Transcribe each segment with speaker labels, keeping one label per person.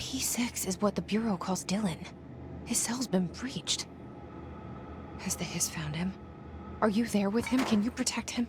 Speaker 1: P6 is what the Bureau calls Dylan. His cell's been breached. Has the Hiss found him? Are you there with him? Can you protect him?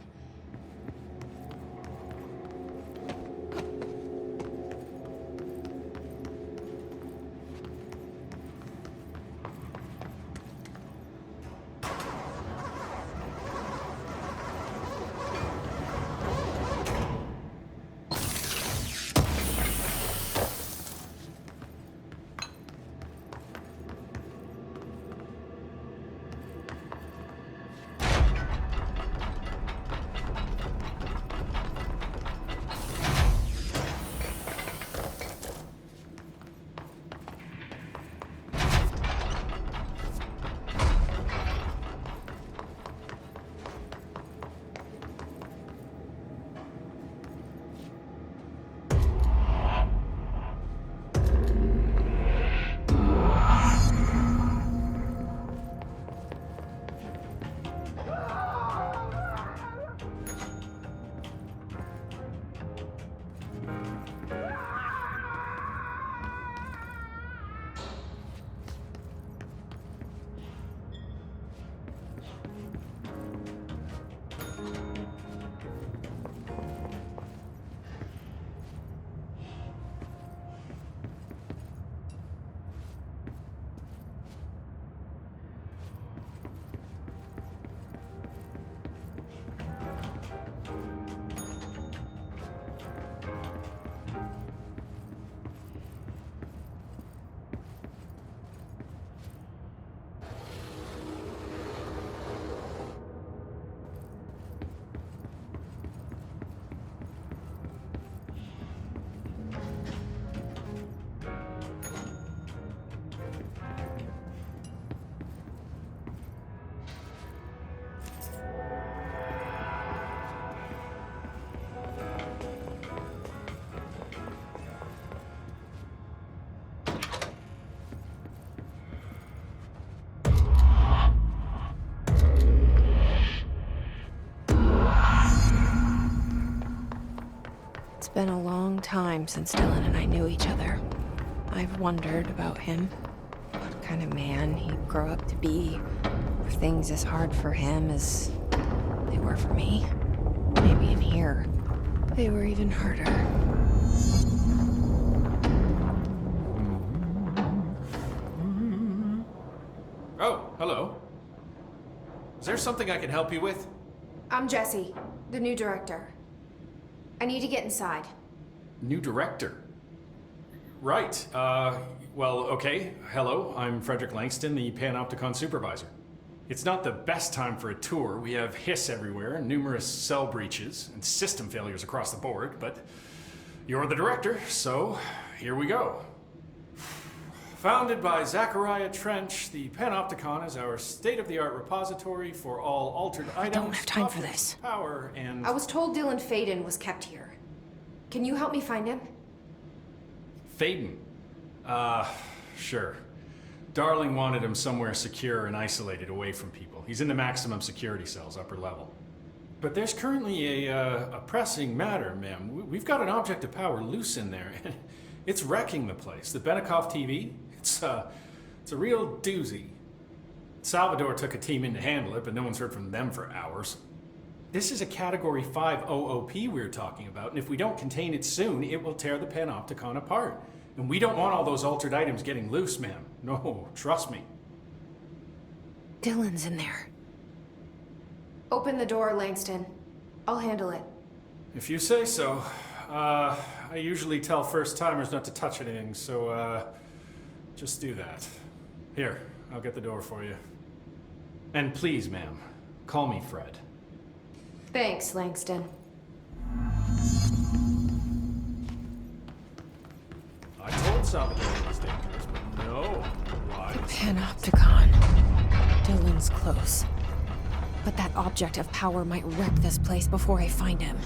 Speaker 1: It's been a long time since Dylan and I knew each other. I've wondered about him. What kind of man he'd grow up to be. Were things as hard for him as they were for me? Maybe in here, they were even harder.
Speaker 2: Oh, hello. Is there something I can help you with?
Speaker 3: I'm Jessie, the new director. I need to get inside.
Speaker 2: New director? Right. Well, okay. Hello, I'm Frederick Langston, the Panopticon supervisor. It's not the best time for a tour. We have hiss everywhere, numerous cell breaches, and system failures across the board, but you're the director, so here we go. Founded by Zachariah Trench, the Panopticon is our state-of-the-art repository for all altered items.
Speaker 1: I don't have time for this.
Speaker 2: Power and...
Speaker 3: I was told Dylan Faden was kept here. Can you help me find him?
Speaker 2: Faden? Sure. Darling wanted him somewhere secure and isolated away from people. He's in the maximum security cells, upper level. But there's currently a pressing matter, ma'am. We've got an object of power loose in there. It's wrecking the place. The Benikoff TV, it's a real doozy. Salvador took a team in to handle it, but no one's heard from them for hours. This is a Category 5 OOP we're talking about, and if we don't contain it soon, it will tear the Panopticon apart. And we don't want all those altered items getting loose, ma'am. No, trust me.
Speaker 1: Dylan's in there.
Speaker 3: Open the door, Langston. I'll handle it.
Speaker 2: If you say so. I usually tell first-timers not to touch anything, so, just do that. Here, I'll get the door for you. And please, ma'am, call me Fred.
Speaker 3: Thanks, Langston.
Speaker 2: I told Salvador it was dangerous, but no. Why?
Speaker 1: The Panopticon. Dylan's close. But that object of power might wreck this place before I find him.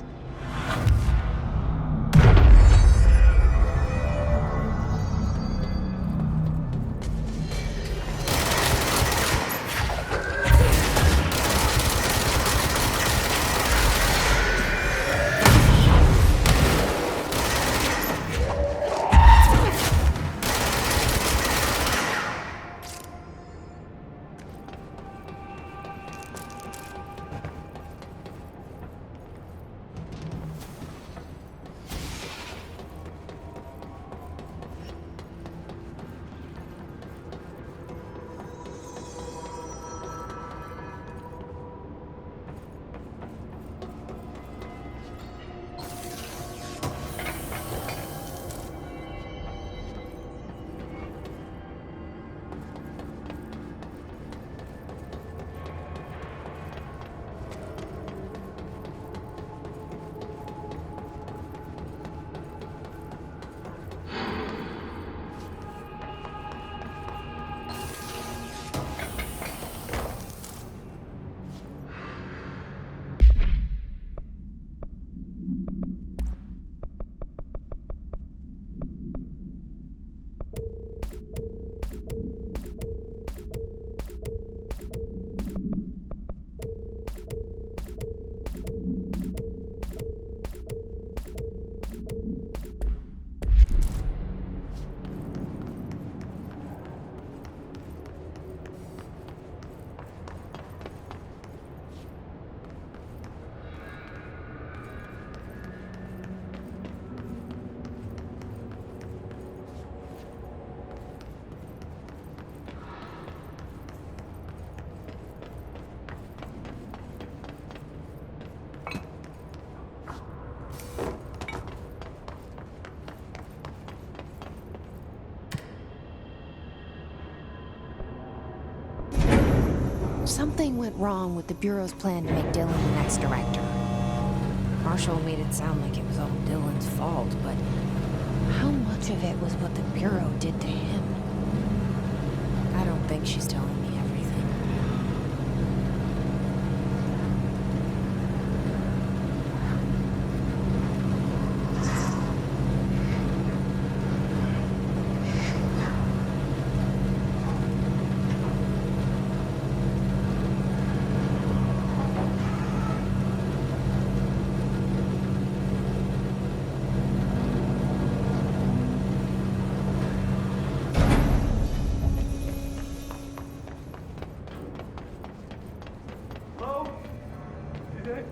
Speaker 1: Something went wrong with the Bureau's plan to make Dylan the next director. Marshall made it sound like it was all Dylan's fault, but how much of it was what the Bureau did to him? I don't think she's telling me everything.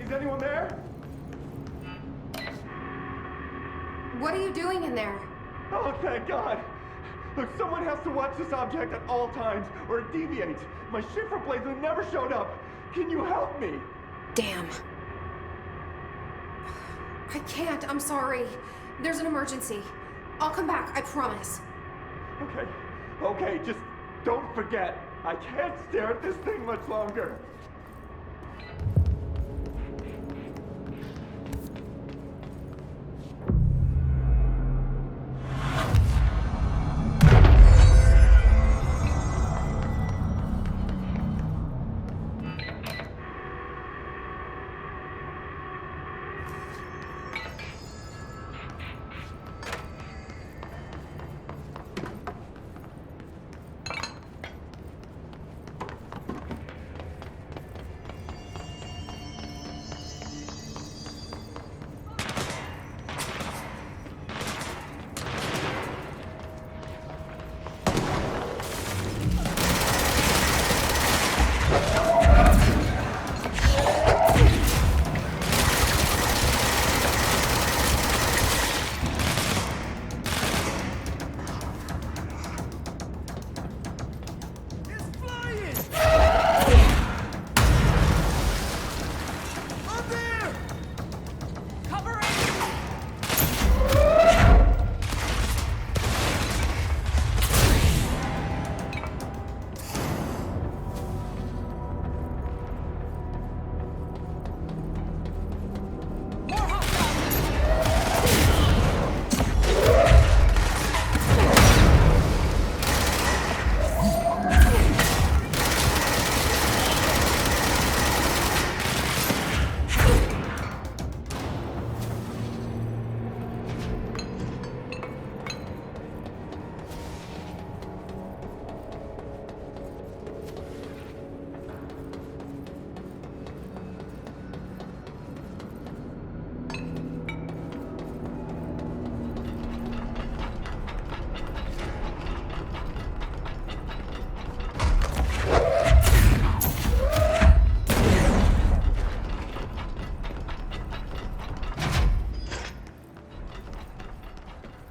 Speaker 4: Is anyone there?
Speaker 3: What are you doing in there?
Speaker 4: Oh, thank God! Look, someone has to watch this object at all times, or it deviates. My shifter blades have never showed up. Can you help me?
Speaker 1: Damn.
Speaker 3: I can't, I'm sorry. There's an emergency. I'll come back, I promise.
Speaker 4: Okay, just don't forget. I can't stare at this thing much longer.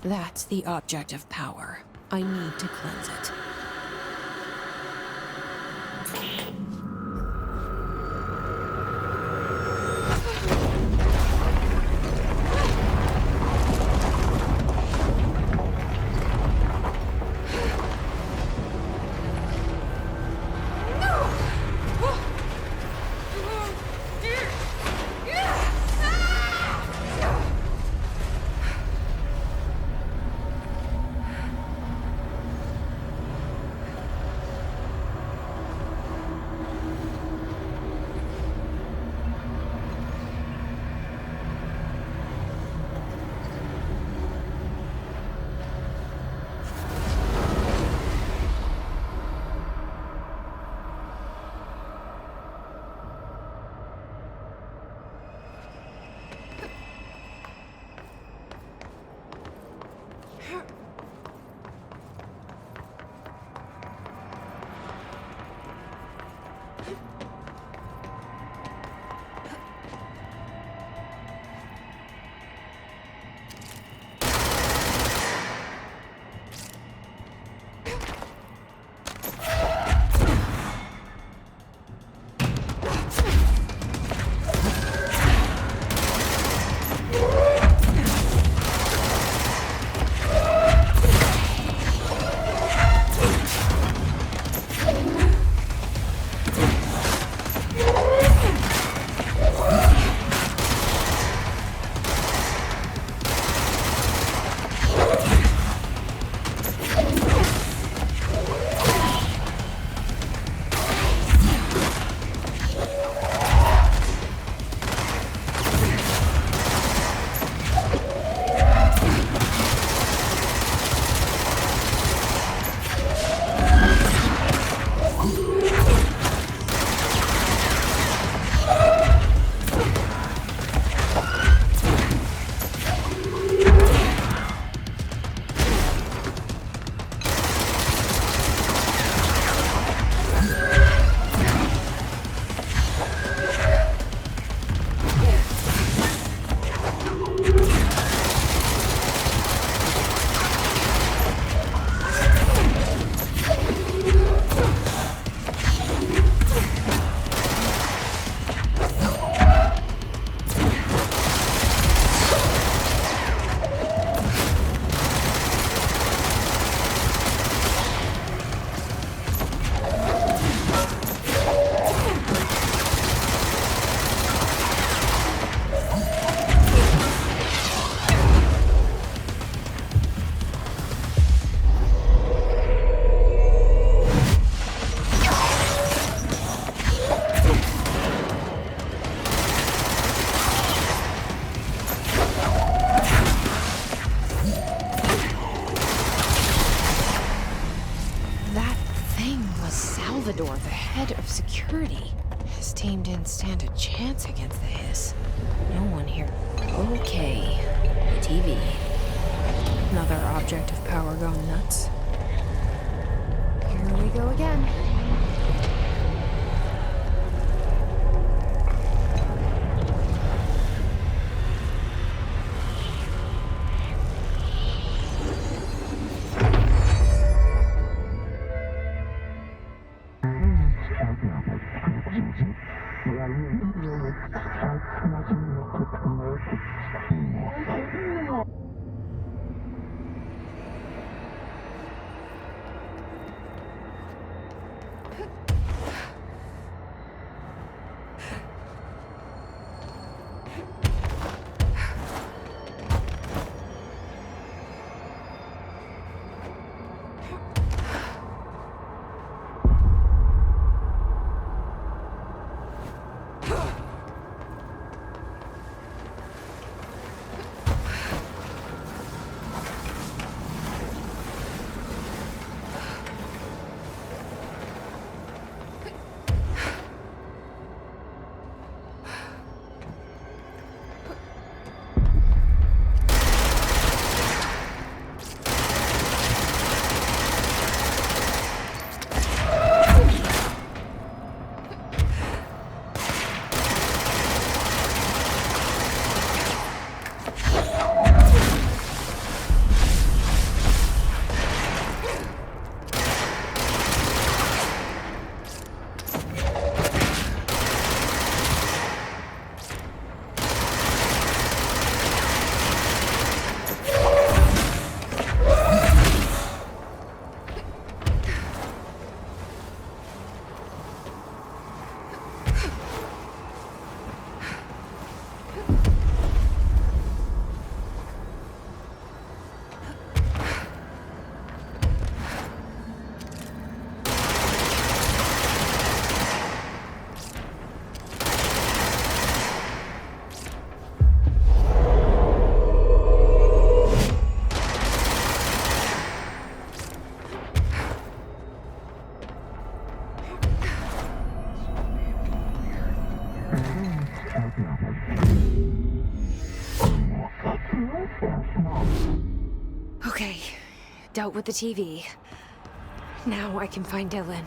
Speaker 1: That's the object of power. I need to cleanse it. head of security. His team didn't stand a chance against the Hiss. No one here. Okay, the TV. Another object of power gone nuts.
Speaker 3: Here we go again.
Speaker 1: Okay, dealt with the TV. Now I can find Dylan.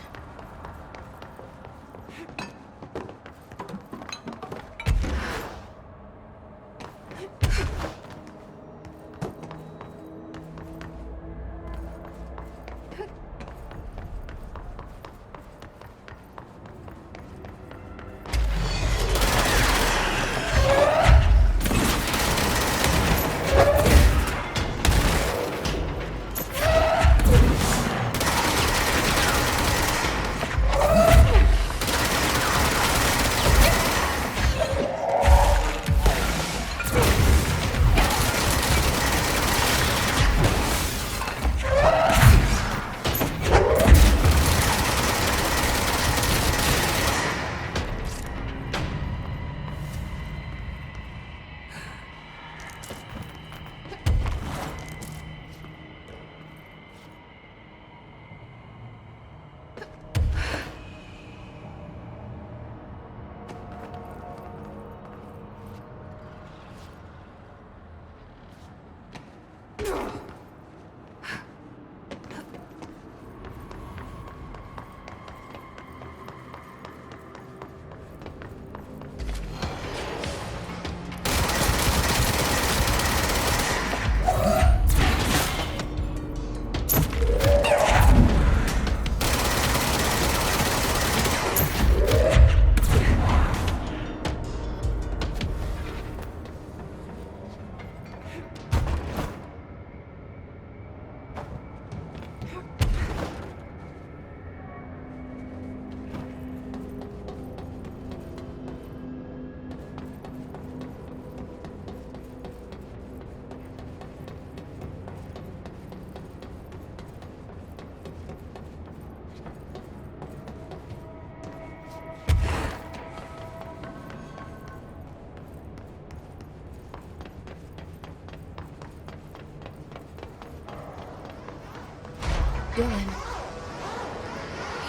Speaker 3: Dylan.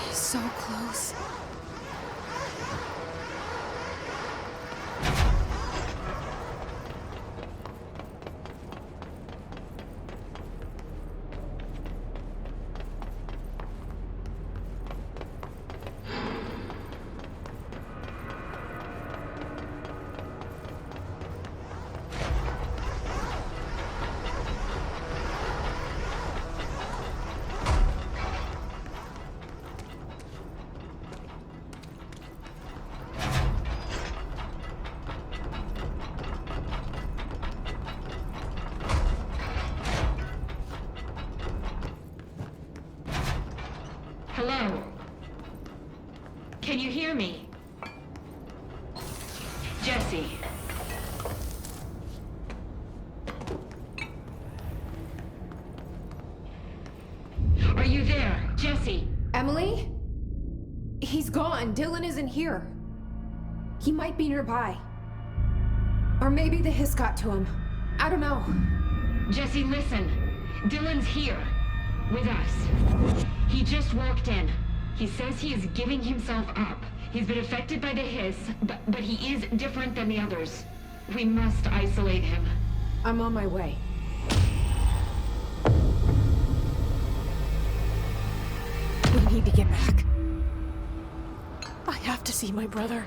Speaker 3: He's so close.
Speaker 5: Hello? Can you hear me? Jesse. Are you there, Jesse?
Speaker 3: Emily? He's gone. Dylan isn't here. He might be nearby. Or maybe the hiss got to him. I don't know.
Speaker 5: Jesse, listen. Dylan's here. With us. He just walked in. He says he is giving himself up. He's been affected by the hiss, but he is different than the others. We must isolate him.
Speaker 3: I'm on my way. We need to get back. I have to see my brother.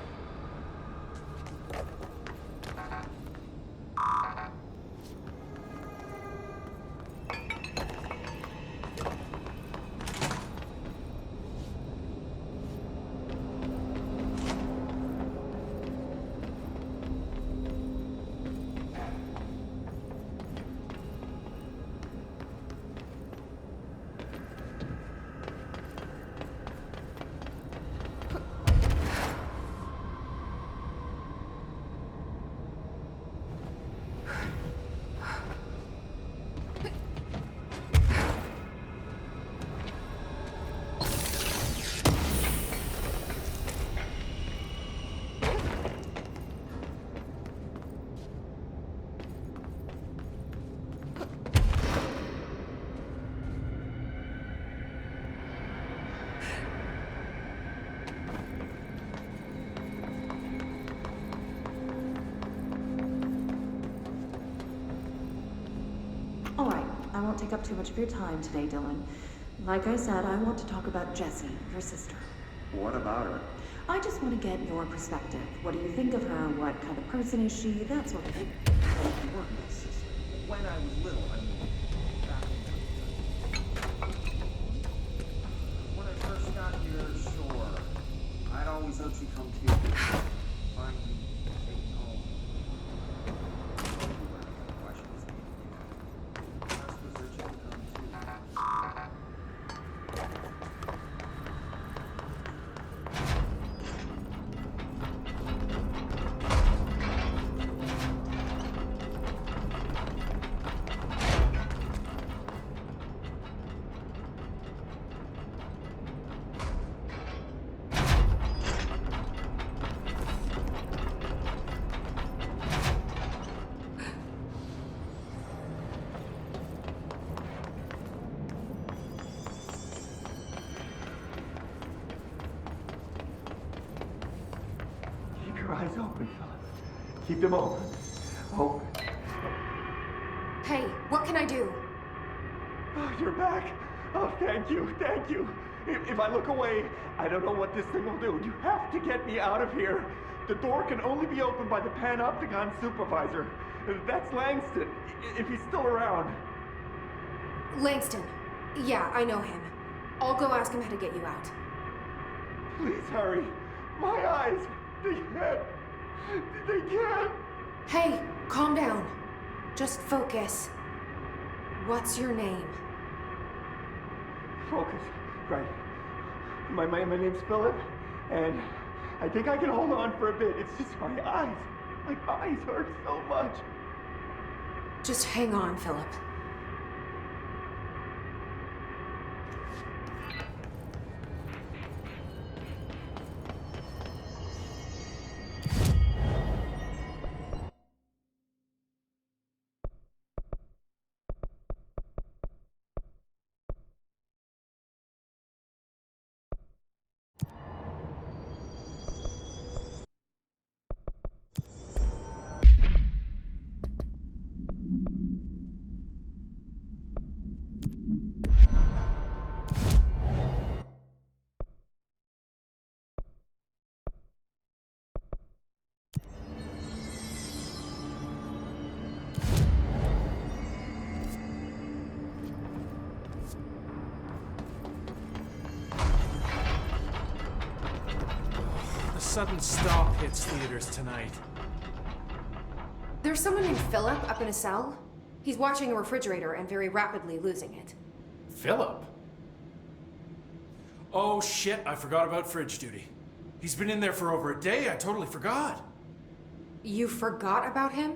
Speaker 6: All right, I won't take up too much of your time today, Dylan. Like I said, I want to talk about Jessie, your sister.
Speaker 4: What about her?
Speaker 6: I just want to get your perspective. What do you think of her? What kind of person is she? That sort of thing.
Speaker 4: You weren't my sister. When I was little, I mean, back when I first got here, sure. I'd always hoped she'd come to find me, take me home. Why she was I suppose that she would come too. Keep your eyes open, Philip. Keep them open. Open.
Speaker 3: Hey, what can I do?
Speaker 4: Oh, you're back. Oh, thank you, thank you. If I look away, I don't know what this thing will do. You have to get me out of here. The door can only be opened by the Panopticon supervisor. That's Langston, if he's still around.
Speaker 3: Langston. Yeah, I know him. I'll go ask him how to get you out.
Speaker 4: Please hurry. My eyes, they can't. They can't.
Speaker 3: Hey, calm down. Just focus. What's your name?
Speaker 4: Focus. Right. My name's Philip, and I think I can hold on for a bit. It's just my eyes. My eyes hurt so much.
Speaker 3: Just hang on, Philip.
Speaker 7: A sudden stop hits theaters tonight.
Speaker 3: There's someone named Philip up in a cell. He's watching a refrigerator and very rapidly losing it.
Speaker 2: Philip? Oh shit, I forgot about fridge duty. He's been in there for over a day, I totally forgot.
Speaker 3: You forgot about him?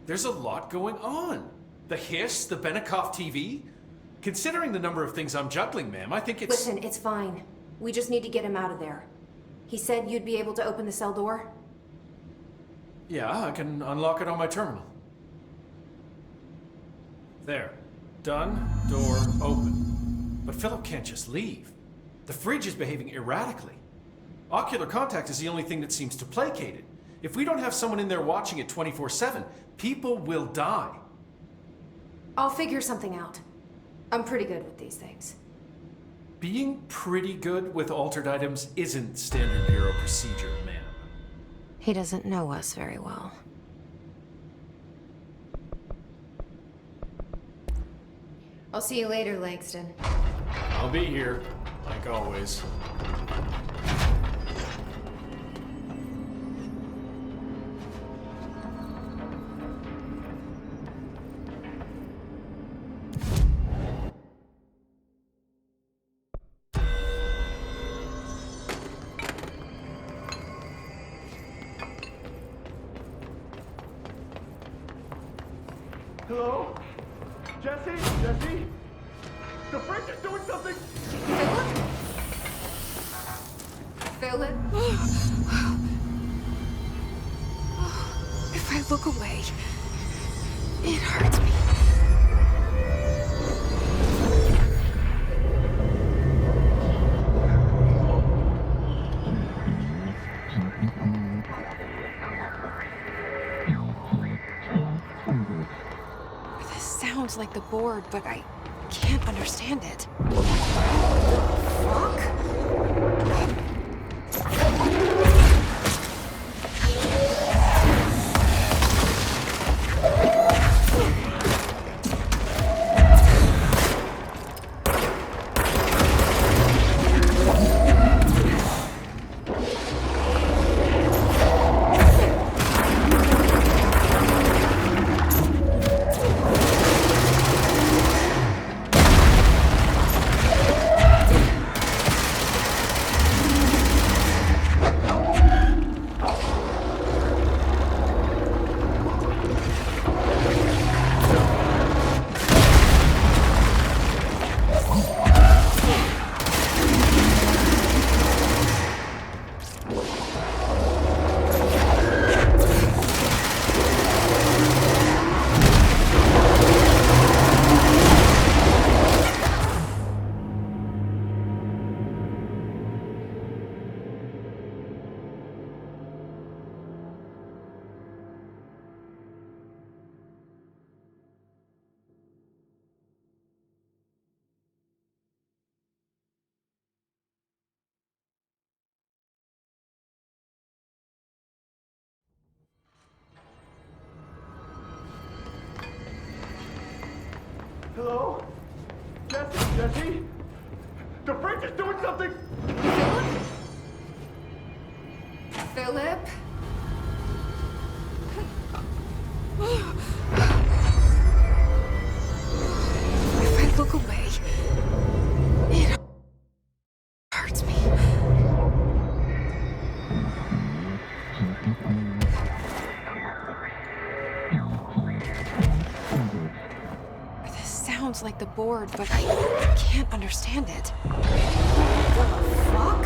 Speaker 2: There's a lot going on. The hiss, the Benikoff TV. Considering the number of things I'm juggling, ma'am, I think it's...
Speaker 3: Listen, it's fine. We just need to get him out of there. He said you'd be able to open the cell door?
Speaker 2: Yeah, I can unlock it on my terminal. There. Done. Door open. But Philip can't just leave. The fridge is behaving erratically. Ocular contact is the only thing that seems to placate it. If we don't have someone in there watching it 24/7, people will die.
Speaker 3: I'll figure something out. I'm pretty good with these things.
Speaker 2: Being pretty good with altered items isn't standard bureau procedure, ma'am.
Speaker 1: He doesn't know us very well.
Speaker 3: I'll see you later, Langston.
Speaker 2: I'll be here, like always.
Speaker 4: Hello? Jesse? Jesse? The fridge is doing something!
Speaker 3: Philip?
Speaker 1: If I look away, it hurts me. This sounds like the board, but I can't understand it. Fuck?
Speaker 4: Hello? Jesse? Jesse? The fridge is doing something!
Speaker 3: Philip?
Speaker 1: If I look away, it hurts me. This sounds like the board, but I can't understand it.
Speaker 3: Fuck?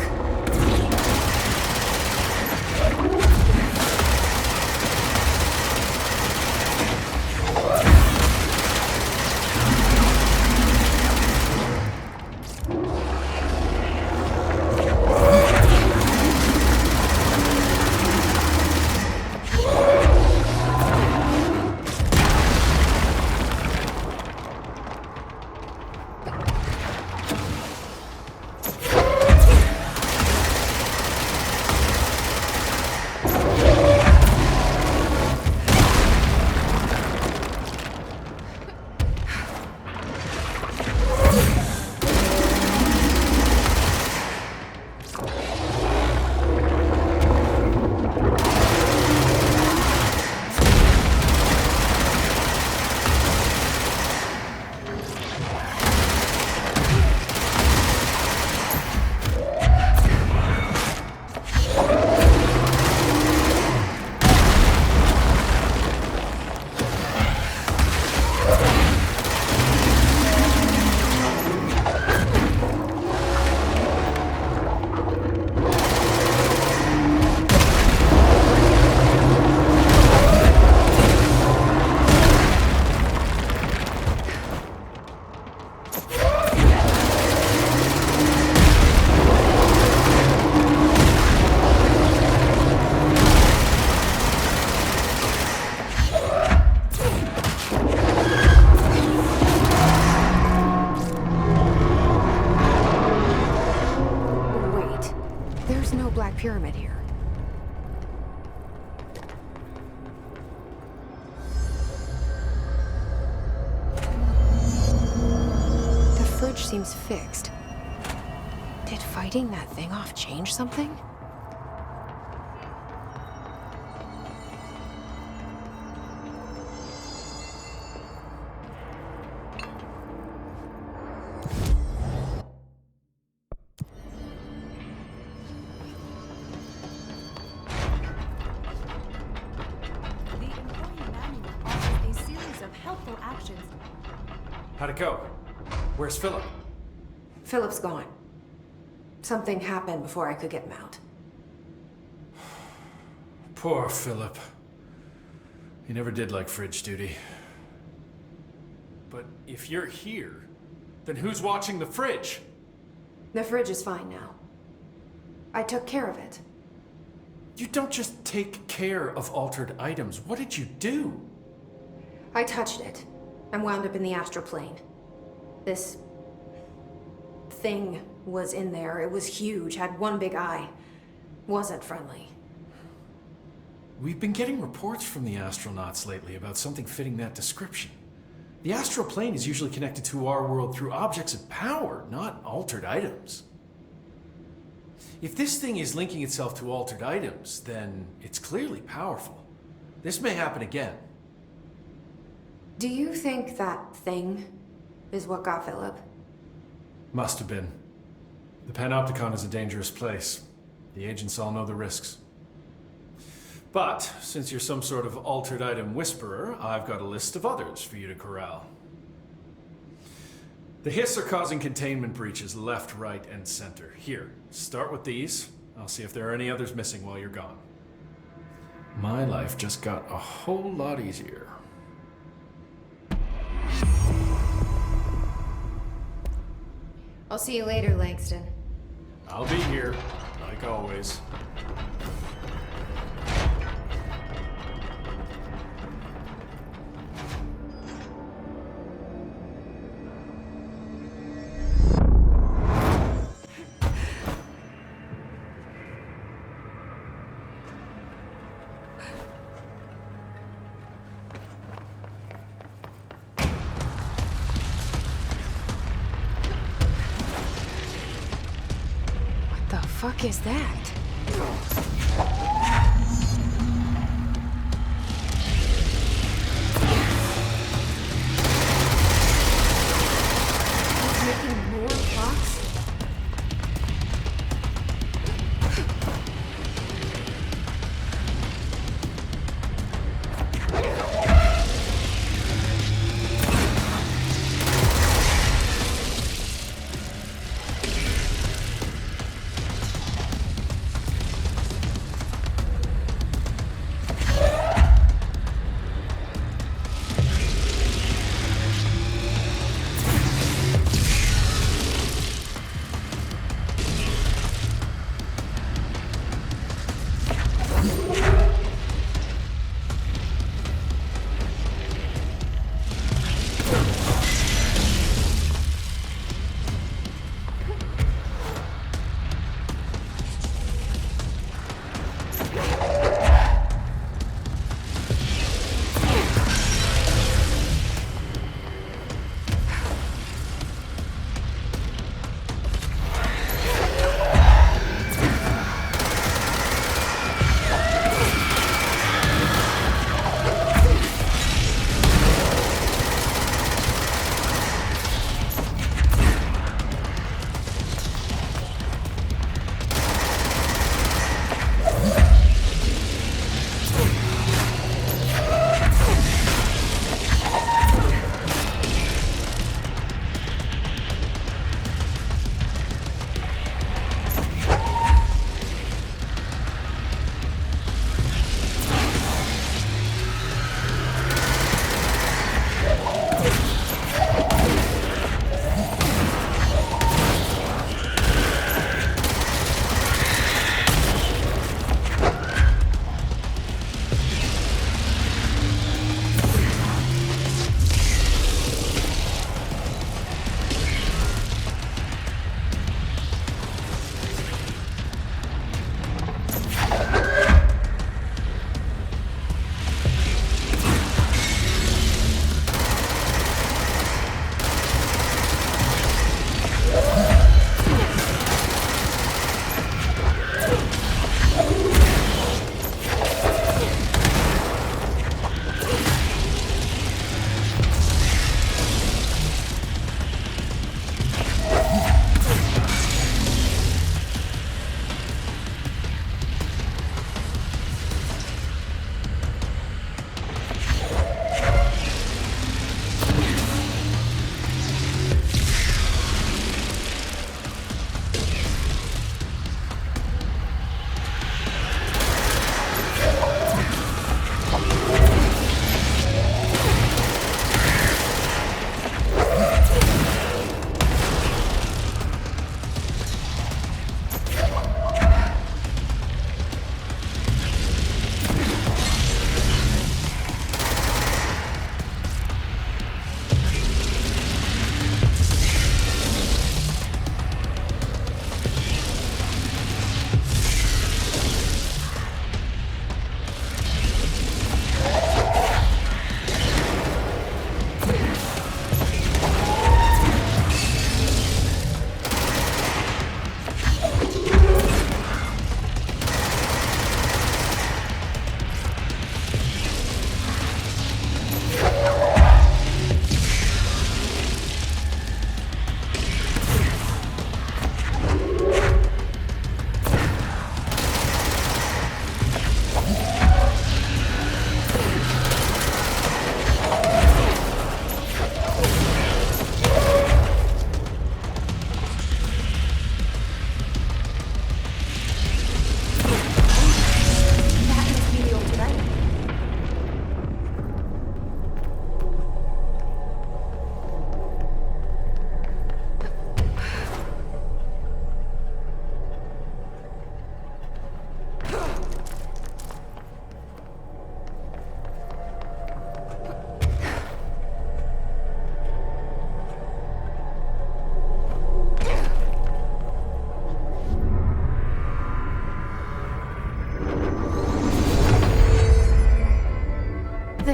Speaker 1: pyramid here. The fridge seems fixed. Did fighting that thing off change something?
Speaker 8: The employee manual offers a series of helpful actions.
Speaker 2: How'd it go? Where's Philip?
Speaker 1: Philip's gone. Something happened before I could get him out.
Speaker 2: Poor Philip. He never did like fridge duty. But if you're here, then who's watching the fridge?
Speaker 1: The fridge is fine now. I took care of it.
Speaker 2: You don't just take care of altered items. What did you do?
Speaker 1: I touched it and wound up in the astral plane. This thing was in there. It was huge, had one big eye. Wasn't friendly.
Speaker 2: We've been getting reports from the astronauts lately about something fitting that description. The astral plane is usually connected to our world through objects of power, not altered items. If this thing is linking itself to altered items, then it's clearly powerful. This may happen again.
Speaker 1: Do you think that thing is what got Philip?
Speaker 2: Must have been. The Panopticon is a dangerous place. The agents all know the risks. But, since you're some sort of altered item whisperer, I've got a list of others for you to corral. The Hiss are causing containment breaches left, right, and center. Here, start with these. I'll see if there are any others missing while you're gone. My life just got a whole lot easier.
Speaker 1: I'll see you later, Langston.
Speaker 2: I'll be here, like always.
Speaker 1: What the fuck is that? He's making more clocks?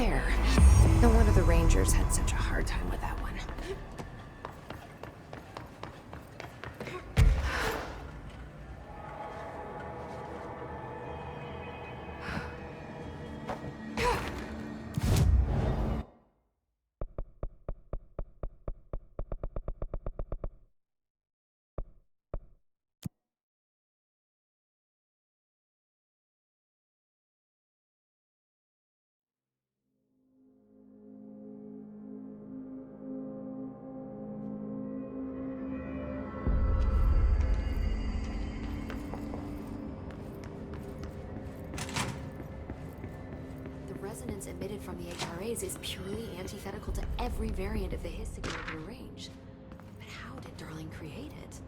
Speaker 1: there. No wonder the Rangers had such a hard time with that one.
Speaker 9: Resonance emitted from the HRAs is purely antithetical to every variant of the His signal in the range. But how did Darling create it?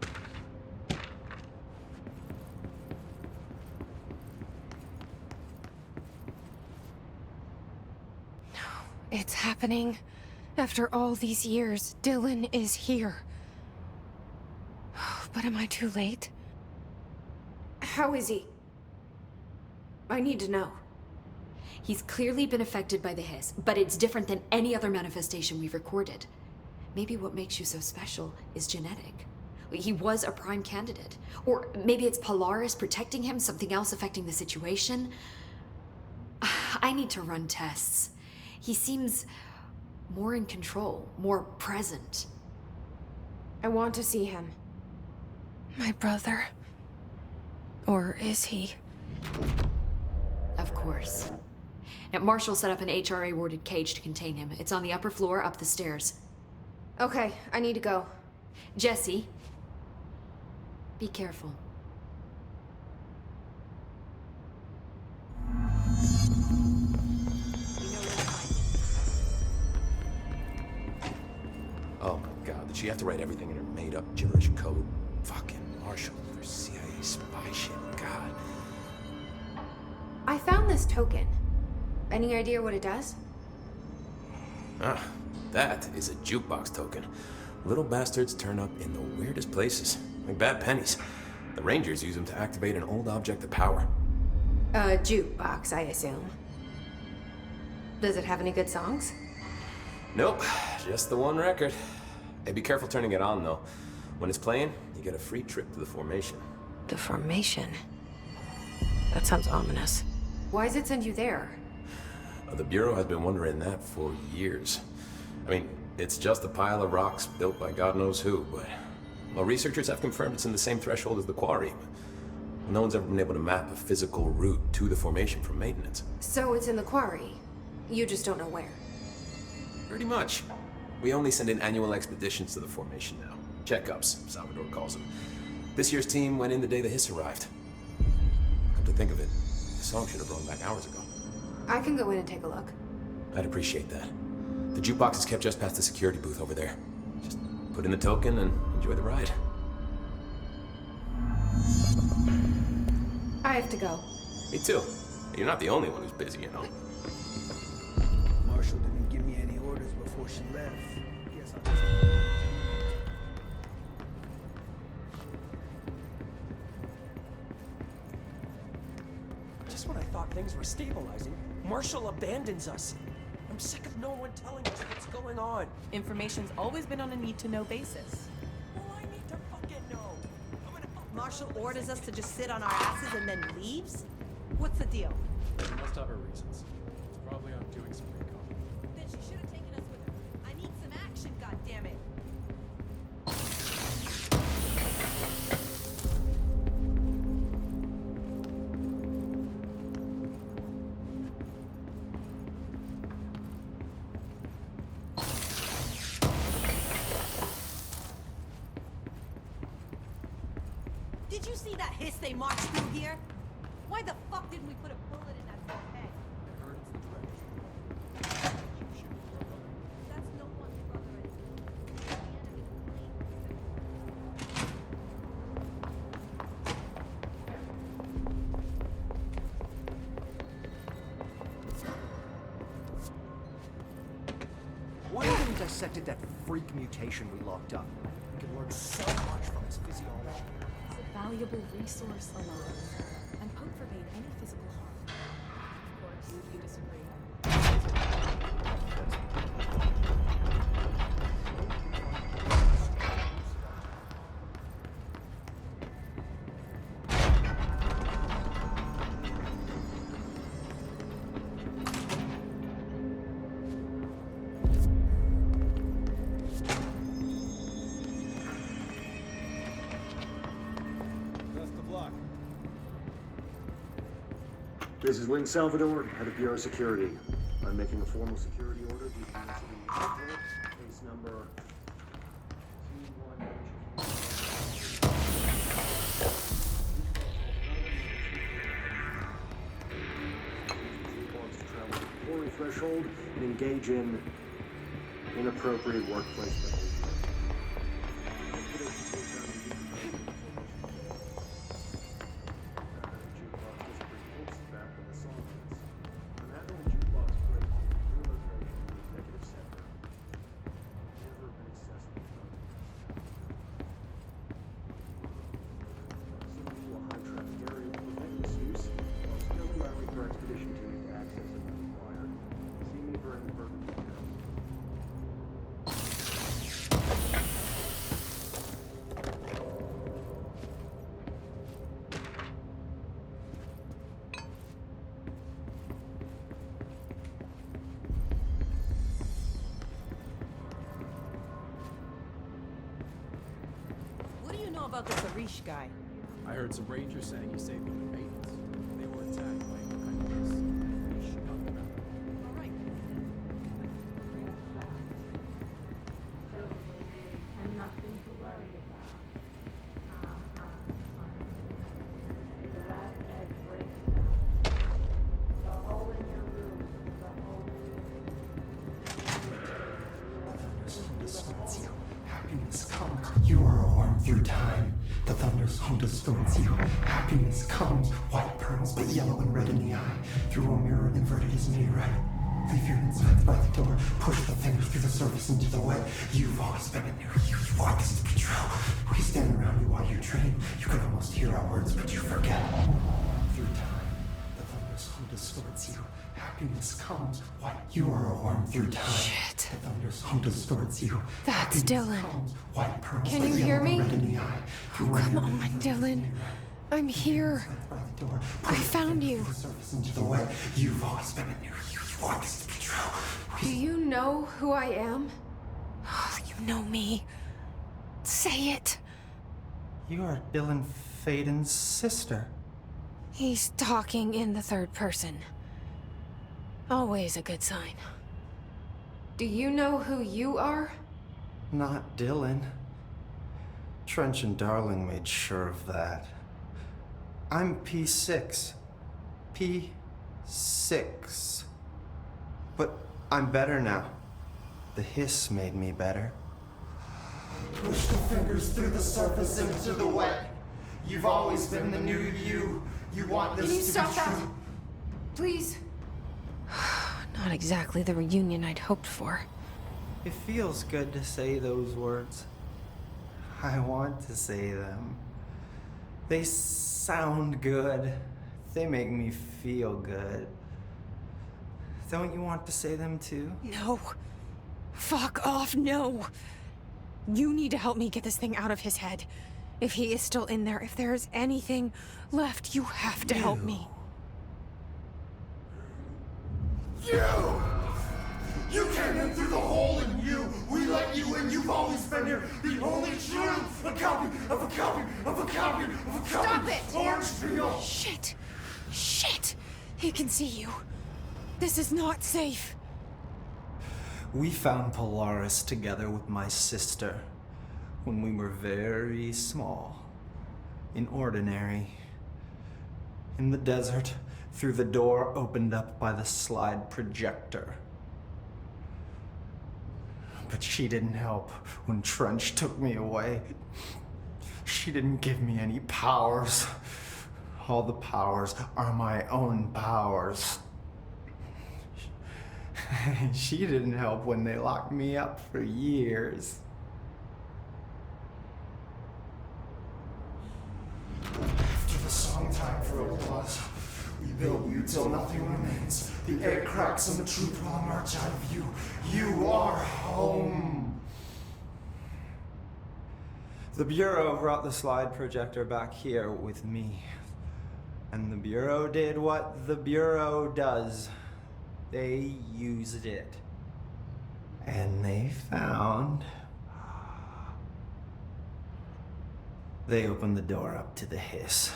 Speaker 3: It's happening. After all these years, Dylan is here. But am I too late? How is he? I need to know.
Speaker 9: He's clearly been affected by the Hiss, but it's different than any other manifestation we've recorded. Maybe what makes you so special is genetic. He was a prime candidate. Or maybe it's Polaris protecting him, something else affecting the situation. I need to run tests. He seems more in control, more present.
Speaker 3: I want to see him. My brother. Or is he?
Speaker 9: Of course. Now, Marshall set up an HRA-warded cage to contain him. It's on the upper floor, up the stairs.
Speaker 3: Okay, I need to go.
Speaker 9: Jesse, be careful.
Speaker 10: Oh my god, did she have to write everything in her made-up gibberish code? Fucking Marshall, their CIA spy shit, god.
Speaker 3: I found this token. Any idea what it does?
Speaker 10: Ah, that is a jukebox token. Little bastards turn up in the weirdest places, like bad pennies. The Rangers use them to activate an old object of power.
Speaker 3: A jukebox, I assume. Does it have any good songs?
Speaker 10: Nope, just the one record. Hey, be careful turning it on, though. When it's playing, you get a free trip to the formation.
Speaker 1: The formation? That sounds ominous.
Speaker 3: Why does it send you there?
Speaker 10: The Bureau has been wondering that for years. I mean, it's just a pile of rocks built by God knows who, but... Well, researchers have confirmed it's in the same threshold as the quarry. But no one's ever been able to map a physical route to the formation from maintenance.
Speaker 3: So it's in the quarry. You just don't know where.
Speaker 10: Pretty much. We only send in annual expeditions to the formation now. Checkups, Salvador calls them. This year's team went in the day the Hiss arrived. Come to think of it, the song should have run back hours ago.
Speaker 3: I can go in and take a look.
Speaker 10: I'd appreciate that. The jukebox is kept just past the security booth over there. Just put in the token and enjoy the ride.
Speaker 3: I have to go.
Speaker 10: Me too. You're not the only one who's busy, you know.
Speaker 11: Marshall didn't give me any orders before she left. Guess I'll just...
Speaker 12: Just when I thought things were stabilizing, Marshall abandons us. I'm sick of no one telling us what's going on.
Speaker 8: Information's always been on a need-to-know basis.
Speaker 12: Well, I need to fucking know.
Speaker 8: Marshall orders us to just sit on our asses and then leaves? What's the deal?
Speaker 2: She must have her reasons. It's probably on doing some recon.
Speaker 8: Then she should have taken us with her. I need some action, goddammit. Did you see that hiss they marched through here? Why the fuck didn't we put a bullet in that fuck's head?
Speaker 2: I heard it's the director's.
Speaker 8: That's no one's brother anymore.
Speaker 11: Why haven't we dissected that freak mutation we locked up? We could learn so much from his physiology.
Speaker 8: It's a valuable resource alive, and Pope forbade any physical harm. Of course, you disagree.
Speaker 13: This is Wing Salvador, head of Bureau Security. I'm making a formal security order due to an incident in the airport. Case number 21. Threshold and engage in inappropriate workplace behavior.
Speaker 8: What do you know about this Arish guy?
Speaker 14: I heard some rangers saying he saved them the maidens. They were attacked by a kind of this. Arish got them out.
Speaker 8: All right.
Speaker 15: Happiness comes, you are warm through time. The thunder's home distorts you. Happiness comes, white pearls, but yellow and red in the eye. Through a mirror inverted is me right. Leave your insides by the door. Push the fingers through the surface into the wet. You've always been in there. You want this to be true. We stand around you while you train. You can almost hear our words, but you forget. Through time, the thunder's home distorts you. Happiness comes, white. You are a worm through time.
Speaker 1: Shit.
Speaker 15: The thunder's home distorts you.
Speaker 1: That's Dylan.
Speaker 15: White pearls,
Speaker 1: Can you hear me?
Speaker 15: red in the eye.
Speaker 1: Oh, come on, Dylan. I'm here. I found you.
Speaker 15: Into the way you've always been in there. You want this to be true.
Speaker 3: Do you know who I am?
Speaker 1: Oh, you know me. Say it.
Speaker 16: You are Dylan Faden's sister.
Speaker 1: He's talking in the third person. Always a good sign.
Speaker 3: Do you know who you are?
Speaker 16: Not Dylan. Trench and Darling made sure of that. I'm P6. P6. But I'm better now. The hiss made me better.
Speaker 15: Push the fingers through the surface into the wet. You've always been the new you. You want this
Speaker 3: Can you
Speaker 15: to
Speaker 3: stop
Speaker 15: be
Speaker 3: that?
Speaker 15: true.
Speaker 3: Please.
Speaker 1: Not exactly the reunion I'd hoped for.
Speaker 16: It feels good to say those words. I want to say them. They sound good. They make me feel good. Don't you want to say them too?
Speaker 1: No. Fuck off, no. You need to help me get this thing out of his head. If he is still in there, if there is anything left, you have to help me.
Speaker 15: You came in through the hole in you. We let you in. You've always been here. The only truth. A copy of a copy of a copy of a copy.
Speaker 3: Stop it!
Speaker 15: Orange peel.
Speaker 1: Shit. Shit. He can see you. This is not safe.
Speaker 16: We found Polaris together with my sister when we were very small, in Ordinary, in the desert, through the door opened up by the slide projector. But she didn't help when Trench took me away. She didn't give me any powers. All the powers are my own powers. She didn't help when they locked me up for years.
Speaker 15: After the song time for applause, we build you till nothing remains. The air cracks and the truth will emerge out of you. You are home.
Speaker 16: The Bureau brought the slide projector back here with me. And the Bureau did what the Bureau does. They used it. And they found... They opened the door up to the hiss.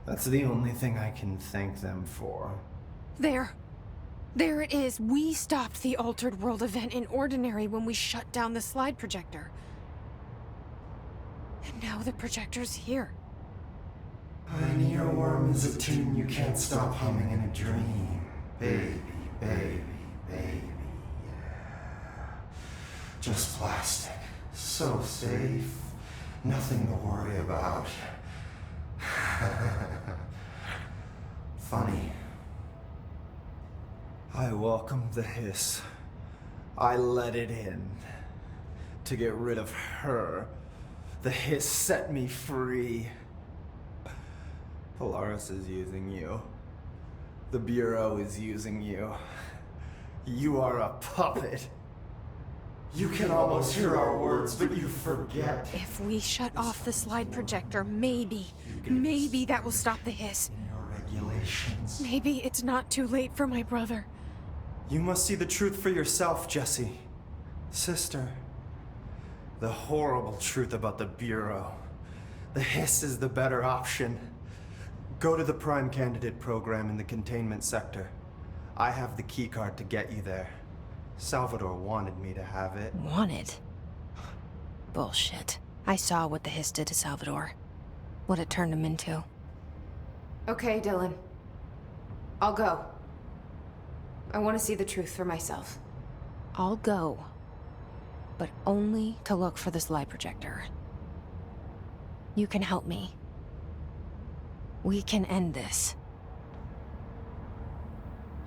Speaker 16: That's the only thing I can thank them for.
Speaker 3: There. There it is. We stopped the Altered World event in Ordinary when we shut down the slide projector. And now the projector's here.
Speaker 15: An earworm is a tune you can't stop humming in a dream. Baby, baby, baby, yeah. Just plastic. So safe. Nothing to worry about. Funny.
Speaker 16: I welcomed the hiss. I let it in. To get rid of her. The hiss set me free. Polaris is using you. The Bureau is using you. You are a puppet.
Speaker 15: You can almost hear our words, but you forget.
Speaker 3: If we shut off the slide projector, maybe that will stop the hiss.
Speaker 15: Regulations.
Speaker 3: Maybe it's not too late for my brother.
Speaker 16: You must see the truth for yourself, Jesse. Sister. The horrible truth about the Bureau. The hiss is the better option. Go to the Prime Candidate program in the containment sector. I have the keycard to get you there. Salvador wanted me to have it.
Speaker 1: Wanted? Bullshit. I saw what the hiss did to Salvador. What it turned him into.
Speaker 3: Okay, Dylan. I'll go. I want to see the truth for myself.
Speaker 1: I'll go. But only to look for the slide projector. You can help me. We can end this.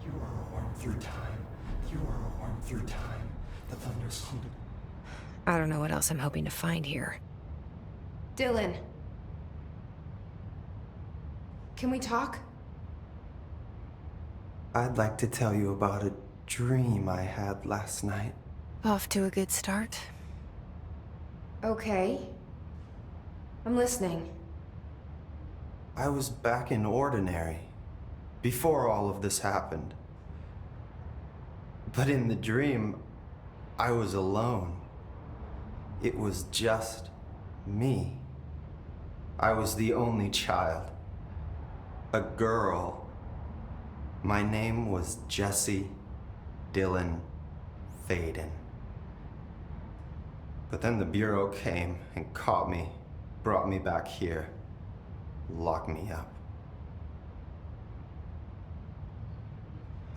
Speaker 15: You are a worm through time. You are a worm through time. The thunder's haunted.
Speaker 1: I don't know what else I'm hoping to find here.
Speaker 3: Dylan. Can we talk?
Speaker 16: I'd like to tell you about a dream I had last night.
Speaker 1: Off to a good start.
Speaker 3: Okay. I'm listening.
Speaker 16: I was back in Ordinary, before all of this happened. But in the dream, I was alone. It was just me. I was the only child. A girl. My name was Jesse Dylan Faden. But then the Bureau came and caught me, brought me back here, locked me up.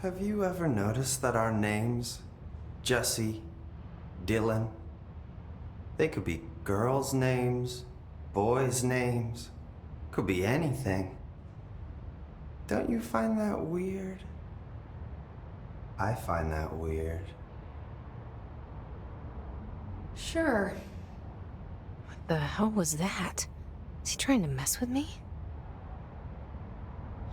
Speaker 16: Have you ever noticed that our names, Jesse, Dylan, they could be girls' names, boys' names, could be anything. Don't you find that weird? I find that weird.
Speaker 3: Sure.
Speaker 1: What the hell was that? Is he trying to mess with me?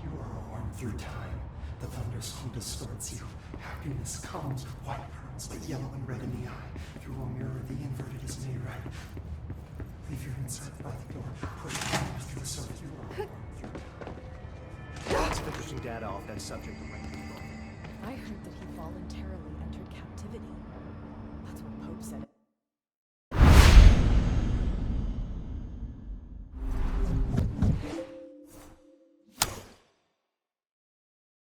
Speaker 15: You are a worm through time. The thunder's home distorts you. Happiness comes, white pearls, but yellow and red in the eye. Through a mirror, the inverted is made right. Leave your inside by the door. Push through the surface. You are a worm through time.
Speaker 11: It's interesting data off that subject.
Speaker 17: I heard that he voluntarily entered captivity.